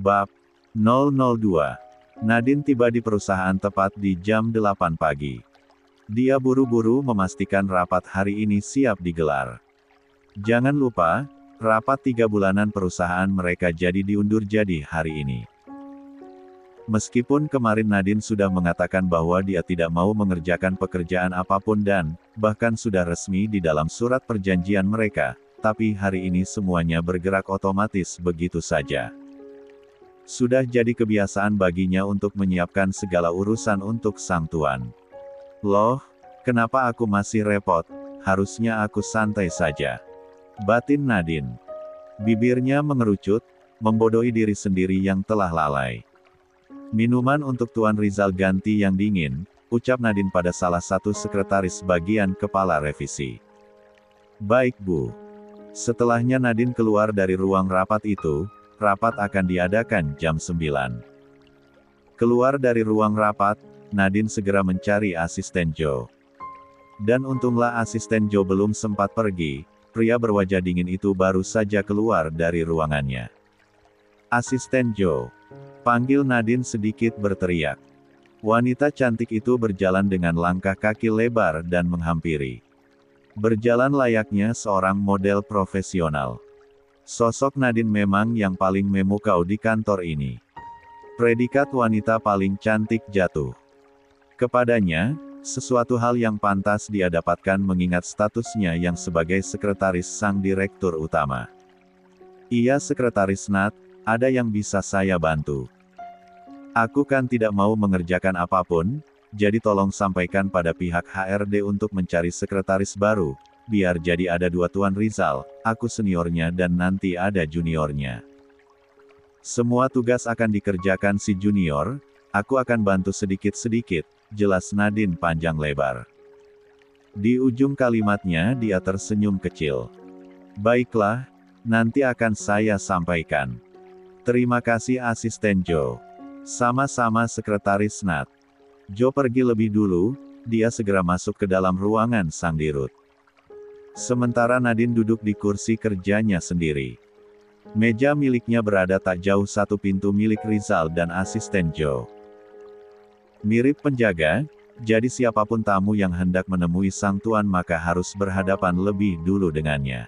Bab 002. Nadine tiba di perusahaan tepat di jam 8 pagi. Dia buru-buru memastikan rapat hari ini siap digelar. Jangan lupa, rapat 3 bulanan perusahaan mereka jadi diundur jadi hari ini. Meskipun kemarin Nadine sudah mengatakan bahwa dia tidak mau mengerjakan pekerjaan apapun dan, bahkan sudah resmi di dalam surat perjanjian mereka, tapi hari ini semuanya bergerak otomatis begitu saja. Sudah jadi kebiasaan baginya untuk menyiapkan segala urusan untuk sang tuan. Loh, kenapa aku masih repot? Harusnya aku santai saja. Batin Nadine. Bibirnya mengerucut, membodohi diri sendiri yang telah lalai. Minuman untuk Tuan Rizal ganti yang dingin, ucap Nadine pada salah satu sekretaris bagian kepala revisi. Baik Bu. Setelahnya Nadine keluar dari ruang rapat itu, rapat akan diadakan jam 9. Keluar dari ruang rapat, Nadine segera mencari asisten Joe. Dan untunglah asisten Joe belum sempat pergi, pria berwajah dingin itu baru saja keluar dari ruangannya. Asisten Joe. Panggil Nadine sedikit berteriak. Wanita cantik itu berjalan dengan langkah kaki lebar dan menghampiri. Berjalan layaknya seorang model profesional. Sosok Nadine memang yang paling memukau di kantor ini. Predikat wanita paling cantik jatuh kepadanya, sesuatu hal yang pantas dia dapatkan mengingat statusnya yang sebagai sekretaris sang direktur utama. Iya sekretaris Nat, ada yang bisa saya bantu? Aku kan tidak mau mengerjakan apapun, jadi tolong sampaikan pada pihak HRD untuk mencari sekretaris baru, biar jadi ada 2 Tuan Rizal, aku seniornya dan nanti ada juniornya. Semua tugas akan dikerjakan si junior, aku akan bantu sedikit-sedikit, jelas Nadine panjang lebar. Di ujung kalimatnya dia tersenyum kecil. Baiklah, nanti akan saya sampaikan. Terima kasih asisten Joe. Sama-sama sekretaris Nat. Joe pergi lebih dulu, dia segera masuk ke dalam ruangan sang dirut. Sementara Nadine duduk di kursi kerjanya sendiri. Meja miliknya berada tak jauh satu pintu milik Rizal dan asisten Joe. Mirip penjaga, jadi siapapun tamu yang hendak menemui sang tuan maka harus berhadapan lebih dulu dengannya.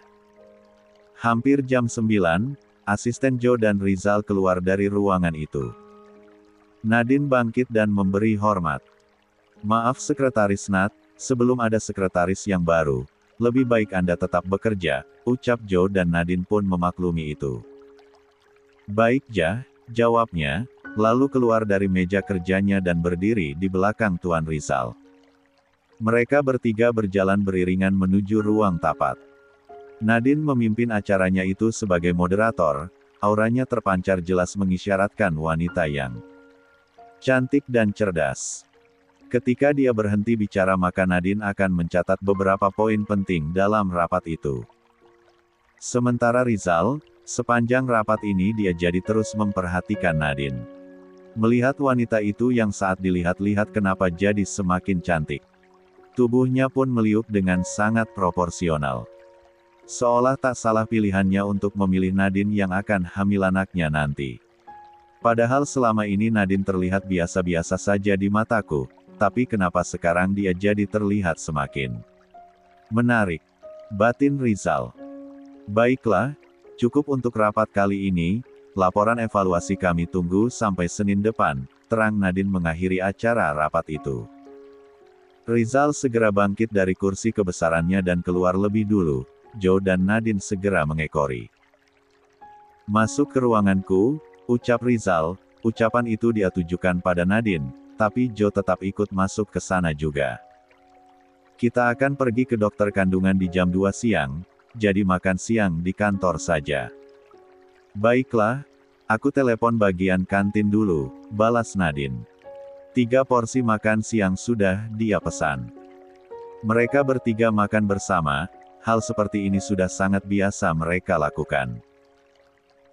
Hampir jam 9, asisten Joe dan Rizal keluar dari ruangan itu. Nadine bangkit dan memberi hormat. Maaf sekretaris Nat, sebelum ada sekretaris yang baru, lebih baik Anda tetap bekerja, ucap Joe dan Nadine pun memaklumi itu. Baik Ja, jawabnya, lalu keluar dari meja kerjanya dan berdiri di belakang Tuan Rizal. Mereka bertiga berjalan beriringan menuju ruang tapat. Nadine memimpin acaranya itu sebagai moderator, auranya terpancar jelas mengisyaratkan wanita yang cantik dan cerdas. Ketika dia berhenti bicara maka Nadine akan mencatat beberapa poin penting dalam rapat itu. Sementara Rizal, sepanjang rapat ini dia jadi terus memperhatikan Nadine. Melihat wanita itu yang saat dilihat-lihat kenapa jadi semakin cantik. Tubuhnya pun meliuk dengan sangat proporsional. Seolah tak salah pilihannya untuk memilih Nadine yang akan hamil anaknya nanti. Padahal selama ini Nadine terlihat biasa-biasa saja di mataku, tapi kenapa sekarang dia jadi terlihat semakin menarik? Batin Rizal. Baiklah, cukup untuk rapat kali ini, laporan evaluasi kami tunggu sampai Senin depan, terang Nadine mengakhiri acara rapat itu. Rizal segera bangkit dari kursi kebesarannya dan keluar lebih dulu. Joe dan Nadine segera mengekori. Masuk ke ruanganku, ucap Rizal, ucapan itu dia tujukan pada Nadine, tapi Joe tetap ikut masuk ke sana juga. Kita akan pergi ke dokter kandungan di jam 2 siang, jadi makan siang di kantor saja. Baiklah, aku telepon bagian kantin dulu, balas Nadine. 3 porsi makan siang sudah dia pesan. Mereka bertiga makan bersama. Hal seperti ini sudah sangat biasa mereka lakukan.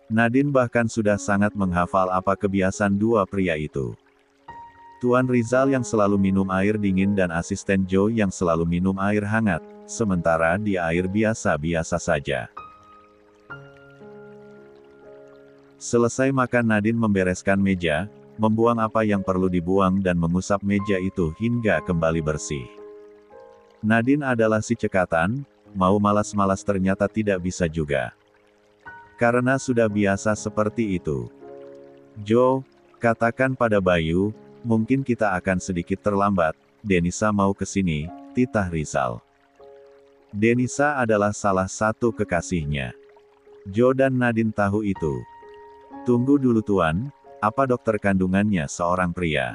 Nadine bahkan sudah sangat menghafal apa kebiasaan 2 pria itu. Tuan Rizal yang selalu minum air dingin dan asisten Joe yang selalu minum air hangat, sementara dia air biasa-biasa saja. Selesai makan, Nadine membereskan meja, membuang apa yang perlu dibuang dan mengusap meja itu hingga kembali bersih. Nadine adalah si cekatan, mau malas-malas ternyata tidak bisa juga. Karena sudah biasa seperti itu. Jo, katakan pada Bayu, mungkin kita akan sedikit terlambat, Denisa mau kesini, titah Rizal. Denisa adalah salah satu kekasihnya. Jo dan Nadine tahu itu. Tunggu dulu Tuan, apa dokter kandungannya seorang pria?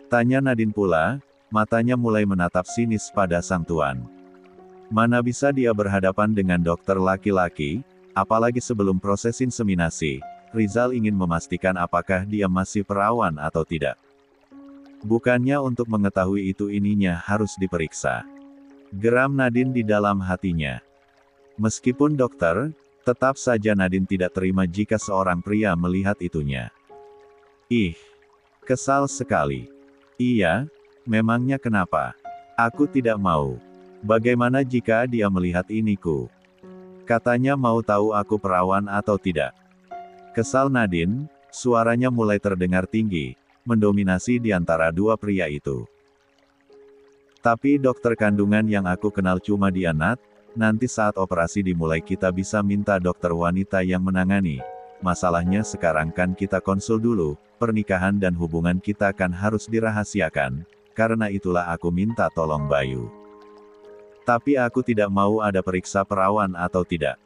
Tanya Nadine pula, matanya mulai menatap sinis pada sang tuan. Mana bisa dia berhadapan dengan dokter laki-laki, apalagi sebelum proses inseminasi, Rizal ingin memastikan apakah dia masih perawan atau tidak. Bukannya untuk mengetahui itu ininya harus diperiksa. Geram Nadine di dalam hatinya. Meskipun dokter, tetap saja Nadine tidak terima jika seorang pria melihat itunya. Ih, kesal sekali. Iya, memangnya kenapa? Aku tidak mau. Bagaimana jika dia melihat iniku? Katanya mau tahu aku perawan atau tidak. Kesal Nadine, suaranya mulai terdengar tinggi, mendominasi di antara dua pria itu. Tapi dokter kandungan yang aku kenal cuma dia Nat, nanti saat operasi dimulai kita bisa minta dokter wanita yang menangani. Masalahnya sekarang kan kita konsul dulu, pernikahan dan hubungan kita kan harus dirahasiakan, karena itulah aku minta tolong Bayu. Tapi aku tidak mau ada periksa perawan atau tidak.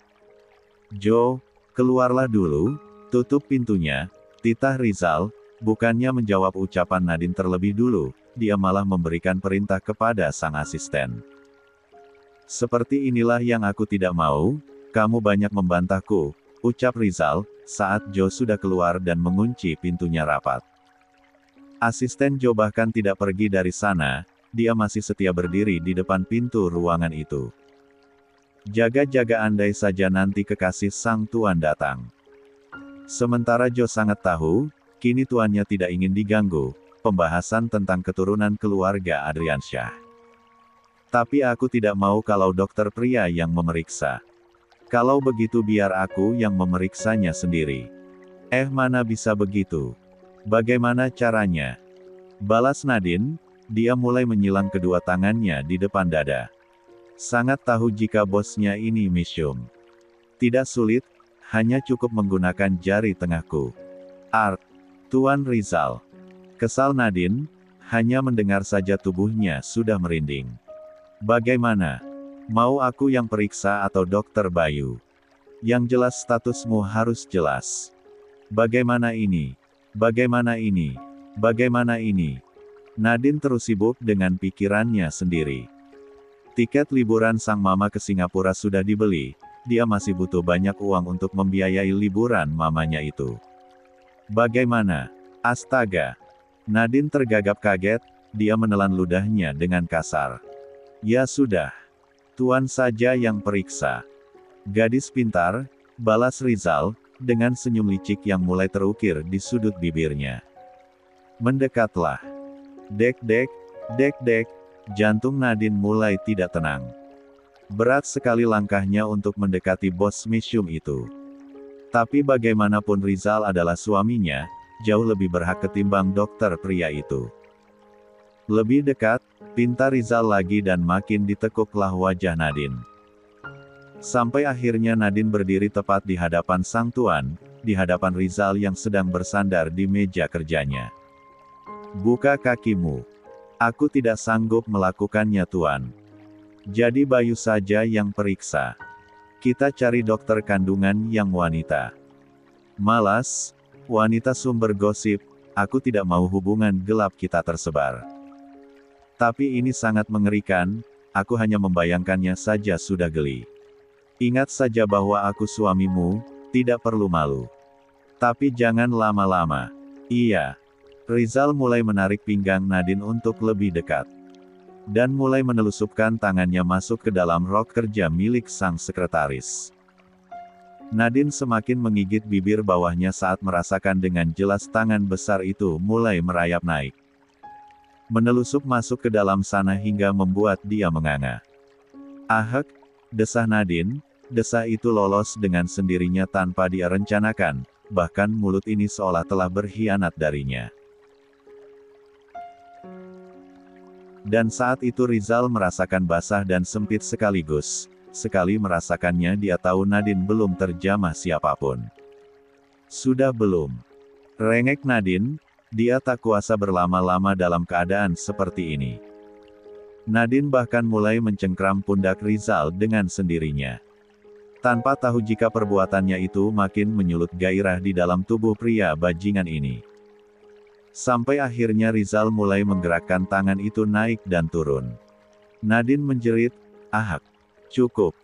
Jo, keluarlah dulu, tutup pintunya, titah Rizal, bukannya menjawab ucapan Nadine terlebih dulu, dia malah memberikan perintah kepada sang asisten. Seperti inilah yang aku tidak mau, kamu banyak membantahku, ucap Rizal, saat Jo sudah keluar dan mengunci pintunya rapat. Asisten Jo bahkan tidak pergi dari sana, dia masih setia berdiri di depan pintu ruangan itu. Jaga-jaga andai saja nanti kekasih sang tuan datang. Sementara Jo sangat tahu, kini tuannya tidak ingin diganggu, pembahasan tentang keturunan keluarga Adriansyah. Tapi aku tidak mau kalau dokter pria yang memeriksa. Kalau begitu biar aku yang memeriksanya sendiri. Mana bisa begitu? Bagaimana caranya? Balas Nadine, dia mulai menyilang kedua tangannya di depan dada. Sangat tahu jika bosnya ini mesum. Tidak sulit, hanya cukup menggunakan jari tengahku. Tuan Rizal. Kesal Nadine, hanya mendengar saja tubuhnya sudah merinding. Bagaimana? Mau aku yang periksa atau dokter Bayu? Yang jelas statusmu harus jelas. Bagaimana ini? Bagaimana ini? Bagaimana ini? Nadine terus sibuk dengan pikirannya sendiri. Tiket liburan sang mama ke Singapura sudah dibeli, dia masih butuh banyak uang untuk membiayai liburan mamanya itu. Bagaimana? Astaga! Nadine tergagap kaget, dia menelan ludahnya dengan kasar. Ya sudah. Tuan saja yang periksa. Gadis pintar, balas Rizal, dengan senyum licik yang mulai terukir di sudut bibirnya. Mendekatlah. Dek-dek, dek-dek, jantung Nadine mulai tidak tenang. Berat sekali langkahnya untuk mendekati bos mesum itu. Tapi bagaimanapun Rizal adalah suaminya, jauh lebih berhak ketimbang dokter pria itu. Lebih dekat, pinta Rizal lagi dan makin ditekuklah wajah Nadine. Sampai akhirnya Nadine berdiri tepat di hadapan sang tuan, di hadapan Rizal yang sedang bersandar di meja kerjanya. Buka kakimu. Aku tidak sanggup melakukannya Tuan. Jadi Bayu saja yang periksa. Kita cari dokter kandungan yang wanita. Malas, wanita sumber gosip, aku tidak mau hubungan gelap kita tersebar. Tapi ini sangat mengerikan, aku hanya membayangkannya saja sudah geli. Ingat saja bahwa aku suamimu, tidak perlu malu. Tapi jangan lama-lama. Iya. Rizal mulai menarik pinggang Nadine untuk lebih dekat. Dan mulai menelusupkan tangannya masuk ke dalam rok kerja milik sang sekretaris. Nadine semakin menggigit bibir bawahnya saat merasakan dengan jelas tangan besar itu mulai merayap naik. Menelusup masuk ke dalam sana hingga membuat dia menganga. Desah Nadine, desah itu lolos dengan sendirinya tanpa dia rencanakan, bahkan mulut ini seolah telah berkhianat darinya. Dan saat itu Rizal merasakan basah dan sempit sekaligus. Sekali merasakannya dia tahu Nadine belum terjamah siapapun. Sudah belum. Rengek Nadine, dia tak kuasa berlama-lama dalam keadaan seperti ini. Nadine bahkan mulai mencengkram pundak Rizal dengan sendirinya. Tanpa tahu jika perbuatannya itu makin menyulut gairah di dalam tubuh pria bajingan ini. Sampai akhirnya Rizal mulai menggerakkan tangan itu naik dan turun. Nadine menjerit, "Ahak, cukup."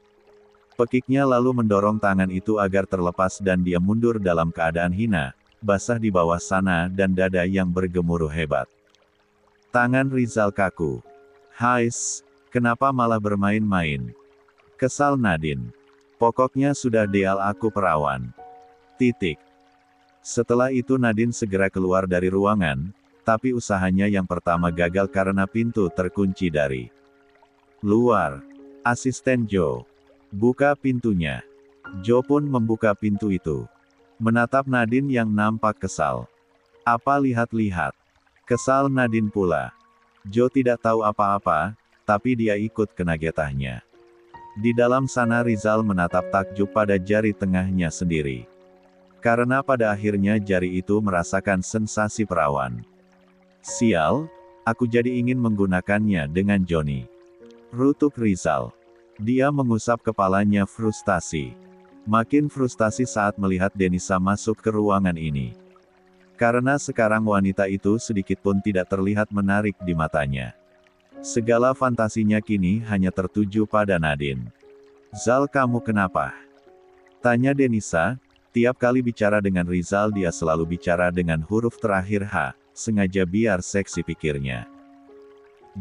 Pekiknya lalu mendorong tangan itu agar terlepas dan dia mundur dalam keadaan hina, basah di bawah sana dan dada yang bergemuruh hebat. Tangan Rizal kaku. "Hais, kenapa malah bermain-main?" Kesal Nadine. "Pokoknya sudah deal aku perawan. Titik." Setelah itu Nadine segera keluar dari ruangan, tapi usahanya yang pertama gagal karena pintu terkunci dari luar. Asisten Joe. "Buka pintunya." Joe pun membuka pintu itu. Menatap Nadine yang nampak kesal. "Apa lihat-lihat?" Kesal Nadine pula. Joe tidak tahu apa-apa, tapi dia ikut kena getahnya. Di dalam sana Rizal menatap takjub pada jari tengahnya sendiri. Karena pada akhirnya jari itu merasakan sensasi perawan. "Sial, aku jadi ingin menggunakannya dengan Johnny." Rutuk Rizal. Dia mengusap kepalanya frustasi. Makin frustasi saat melihat Denisa masuk ke ruangan ini. Karena sekarang wanita itu sedikit pun tidak terlihat menarik di matanya. Segala fantasinya kini hanya tertuju pada Nadine. "Zal, kamu kenapa?" tanya Denisa. Tiap kali bicara dengan Rizal dia selalu bicara dengan huruf terakhir H, sengaja biar seksi pikirnya.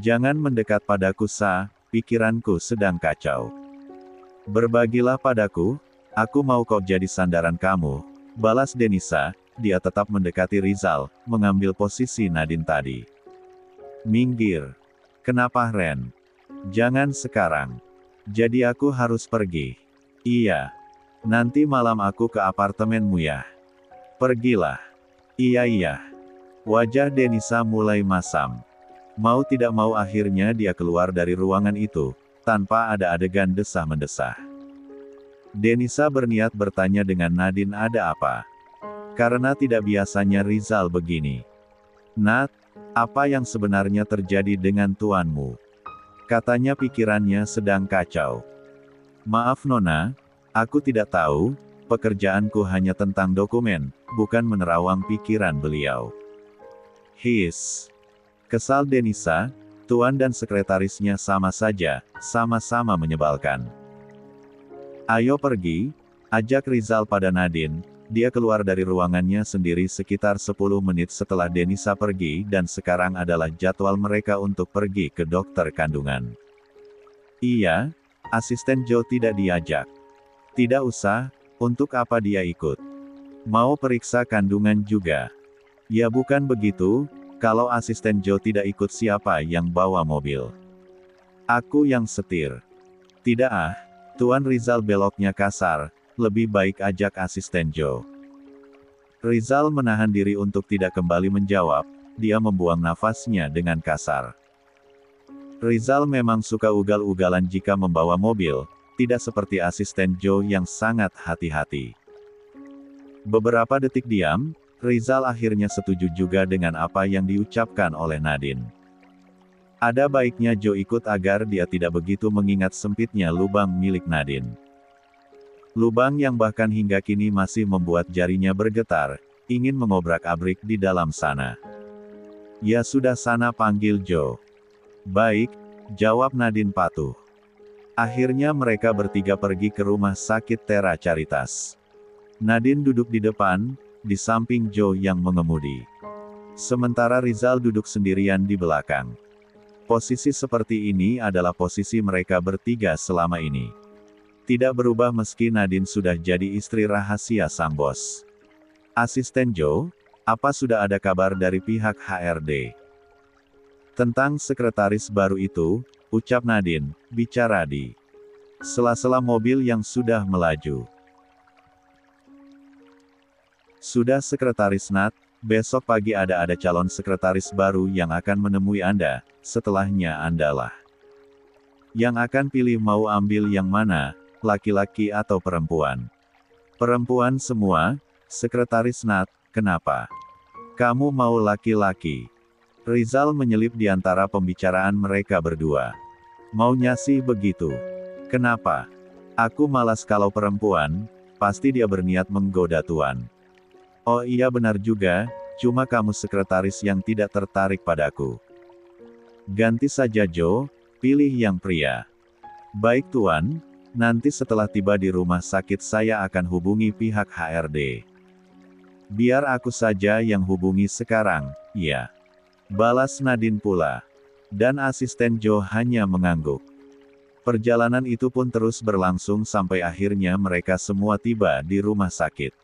"Jangan mendekat padaku Sa, pikiranku sedang kacau. Berbagilah padaku, aku mau kau jadi sandaran kamu," balas Denisa. Dia tetap mendekati Rizal, mengambil posisi Nadine tadi. "Minggir. Kenapa Ren? Jangan sekarang. Jadi aku harus pergi." "Iya. Nanti malam aku ke apartemenmu ya." "Pergilah." Iya." Wajah Denisa mulai masam. Mau tidak mau akhirnya dia keluar dari ruangan itu, tanpa ada adegan desah-mendesah. Denisa berniat bertanya dengan Nadine ada apa. Karena tidak biasanya Rizal begini. "Nat, apa yang sebenarnya terjadi dengan tuanmu?" Katanya pikirannya sedang kacau. "Maaf Nona, aku tidak tahu, pekerjaanku hanya tentang dokumen, bukan menerawang pikiran beliau." "His." Kesal Denisa, tuan dan sekretarisnya sama saja, sama-sama menyebalkan. "Ayo pergi," ajak Rizal pada Nadine. Dia keluar dari ruangannya sendiri sekitar 10 menit setelah Denisa pergi dan sekarang adalah jadwal mereka untuk pergi ke dokter kandungan. "Iya." Asisten Joe tidak diajak. "Tidak usah, untuk apa dia ikut? Mau periksa kandungan juga?" "Ya bukan begitu, kalau asisten Joe tidak ikut siapa yang bawa mobil?" "Aku yang setir." "Tidak ah." Tuan Rizal beloknya kasar, lebih baik ajak asisten Joe. Rizal menahan diri untuk tidak kembali menjawab, dia membuang nafasnya dengan kasar. Rizal memang suka ugal-ugalan jika membawa mobil, tidak seperti asisten Joe yang sangat hati-hati. Beberapa detik diam, Rizal akhirnya setuju juga dengan apa yang diucapkan oleh Nadine. Ada baiknya Joe ikut agar dia tidak begitu mengingat sempitnya lubang milik Nadine. Lubang yang bahkan hingga kini masih membuat jarinya bergetar, ingin mengobrak-abrik di dalam sana. "Ya sudah sana panggil Joe." "Baik," jawab Nadine patuh. Akhirnya mereka bertiga pergi ke rumah sakit Terra Caritas. Nadine duduk di depan, di samping Joe yang mengemudi. Sementara Rizal duduk sendirian di belakang. Posisi seperti ini adalah posisi mereka bertiga selama ini. Tidak berubah meski Nadine sudah jadi istri rahasia sang bos. "Asisten Joe, apa sudah ada kabar dari pihak HRD?" "Tentang sekretaris baru itu," ucap Nadine, bicara di sela-sela mobil yang sudah melaju. Sudah Sekretaris Nat, besok pagi ada calon sekretaris baru yang akan menemui Anda, setelahnya Andalah yang akan pilih mau ambil yang mana, laki-laki atau perempuan. Perempuan semua, Sekretaris Nat, kenapa? Kamu mau laki-laki? Rizal menyelip di antara pembicaraan mereka berdua. Maunya sih begitu. Kenapa? Aku malas kalau perempuan, pasti dia berniat menggoda Tuan. Oh iya benar juga, cuma kamu sekretaris yang tidak tertarik padaku. Ganti saja Joe, pilih yang pria. Baik Tuan, nanti setelah tiba di rumah sakit saya akan hubungi pihak HRD. Biar aku saja yang hubungi sekarang, ya. Balas Nadine pula. Dan asisten Joe hanya mengangguk. Perjalanan itu pun terus berlangsung sampai akhirnya mereka semua tiba di rumah sakit.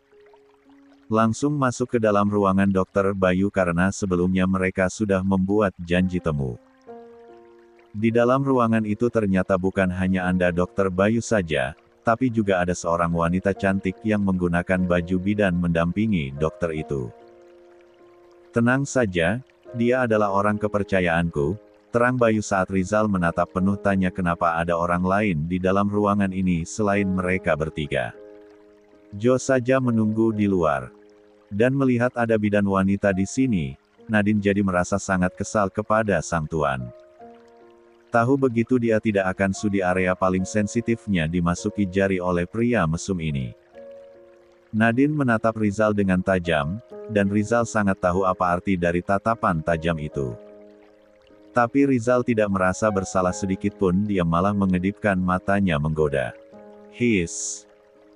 Langsung masuk ke dalam ruangan Dokter Bayu karena sebelumnya mereka sudah membuat janji temu. Di dalam ruangan itu ternyata bukan hanya Anda Dokter Bayu saja, tapi juga ada seorang wanita cantik yang menggunakan baju bidan mendampingi dokter itu. Tenang saja, dia adalah orang kepercayaanku, terang Bayu saat Rizal menatap penuh tanya kenapa ada orang lain di dalam ruangan ini selain mereka bertiga. Joe saja menunggu di luar. Dan melihat ada bidan wanita di sini, Nadine jadi merasa sangat kesal kepada sang tuan. Tahu begitu dia tidak akan sudi area paling sensitifnya dimasuki jari oleh pria mesum ini. Nadine menatap Rizal dengan tajam, dan Rizal sangat tahu apa arti dari tatapan tajam itu. Tapi Rizal tidak merasa bersalah sedikit pun, dia malah mengedipkan matanya menggoda. His.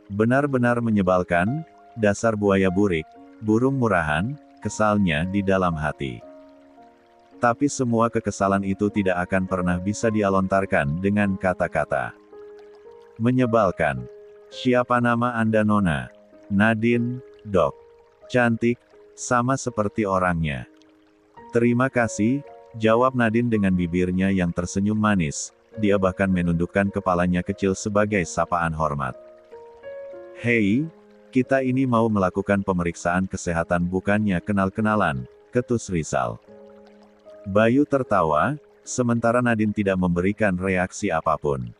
Benar-benar menyebalkan, dasar buaya burik. Burung murahan, kesalnya di dalam hati. Tapi semua kekesalan itu tidak akan pernah bisa dia lontarkan dengan kata-kata. Menyebalkan. Siapa nama Anda Nona? Nadine, Dok. Cantik, sama seperti orangnya. Terima kasih, jawab Nadine dengan bibirnya yang tersenyum manis, dia bahkan menundukkan kepalanya kecil sebagai sapaan hormat. Hei, kita ini mau melakukan pemeriksaan kesehatan bukannya kenal-kenalan, ketus Rizal. Bayu tertawa, sementara Nadine tidak memberikan reaksi apapun.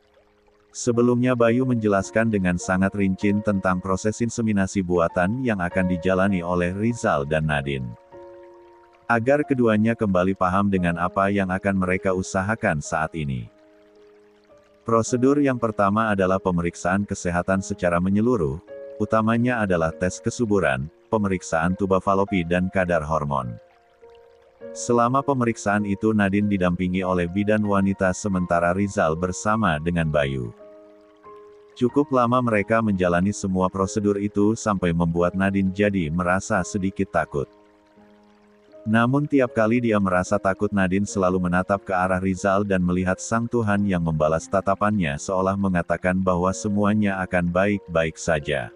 Sebelumnya Bayu menjelaskan dengan sangat rinci tentang proses inseminasi buatan yang akan dijalani oleh Rizal dan Nadine. Agar keduanya kembali paham dengan apa yang akan mereka usahakan saat ini. Prosedur yang pertama adalah pemeriksaan kesehatan secara menyeluruh, utamanya adalah tes kesuburan, pemeriksaan tuba falopi dan kadar hormon. Selama pemeriksaan itu Nadine didampingi oleh bidan wanita sementara Rizal bersama dengan Bayu. Cukup lama mereka menjalani semua prosedur itu sampai membuat Nadine jadi merasa sedikit takut. Namun tiap kali dia merasa takut Nadine selalu menatap ke arah Rizal dan melihat sang Tuhan yang membalas tatapannya seolah mengatakan bahwa semuanya akan baik-baik saja.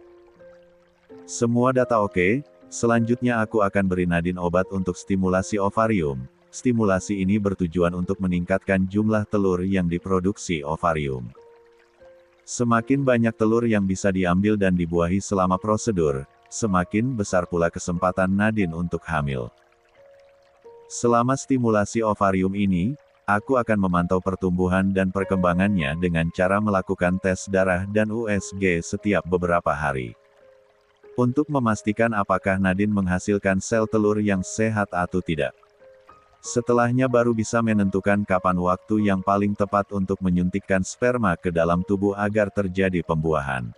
Semua data oke, selanjutnya aku akan beri Nadine obat untuk stimulasi ovarium. Stimulasi ini bertujuan untuk meningkatkan jumlah telur yang diproduksi ovarium. Semakin banyak telur yang bisa diambil dan dibuahi selama prosedur, semakin besar pula kesempatan Nadine untuk hamil. Selama stimulasi ovarium ini, aku akan memantau pertumbuhan dan perkembangannya dengan cara melakukan tes darah dan USG setiap beberapa hari. Untuk memastikan apakah Nadine menghasilkan sel telur yang sehat atau tidak. Setelahnya baru bisa menentukan kapan waktu yang paling tepat untuk menyuntikkan sperma ke dalam tubuh agar terjadi pembuahan.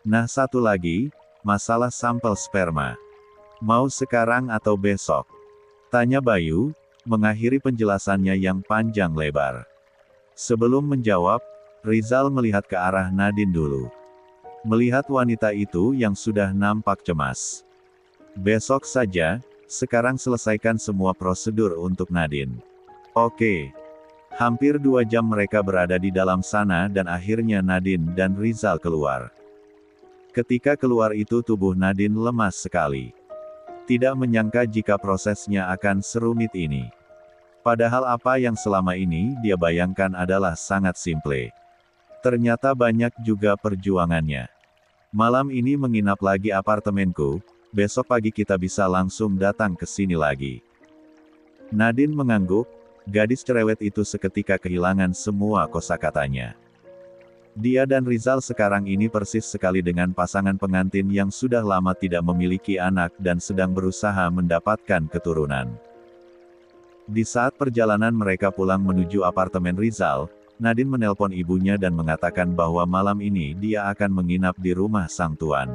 Nah satu lagi, masalah sampel sperma. Mau sekarang atau besok? Tanya Bayu, mengakhiri penjelasannya yang panjang lebar. Sebelum menjawab, Rizal melihat ke arah Nadine dulu. Melihat wanita itu yang sudah nampak cemas. Besok saja, sekarang selesaikan semua prosedur untuk Nadine. Oke. Hampir 2 jam mereka berada di dalam sana dan akhirnya Nadine dan Rizal keluar. Ketika keluar itu tubuh Nadine lemas sekali. Tidak menyangka jika prosesnya akan serumit ini. Padahal apa yang selama ini dia bayangkan adalah sangat simple. Ternyata banyak juga perjuangannya. Malam ini menginap lagi apartemenku, besok pagi kita bisa langsung datang ke sini lagi. Nadine mengangguk, gadis cerewet itu seketika kehilangan semua kosakatanya. Dia dan Rizal sekarang ini persis sekali dengan pasangan pengantin yang sudah lama tidak memiliki anak dan sedang berusaha mendapatkan keturunan. Di saat perjalanan mereka pulang menuju apartemen Rizal, Nadine menelpon ibunya dan mengatakan bahwa malam ini dia akan menginap di rumah sang tuan.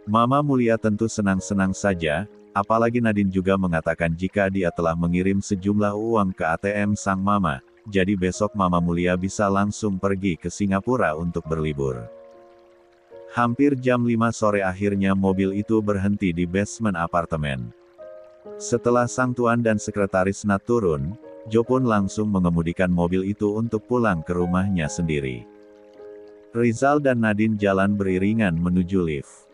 Mama Mulia tentu senang-senang saja, apalagi Nadine juga mengatakan jika dia telah mengirim sejumlah uang ke ATM sang mama. Jadi besok Mama Mulia bisa langsung pergi ke Singapura untuk berlibur. Hampir jam 5 sore akhirnya mobil itu berhenti di basement apartemen. Setelah sang tuan dan sekretaris Nat turun, Jo pun langsung mengemudikan mobil itu untuk pulang ke rumahnya sendiri. Rizal dan Nadine jalan beriringan menuju lift.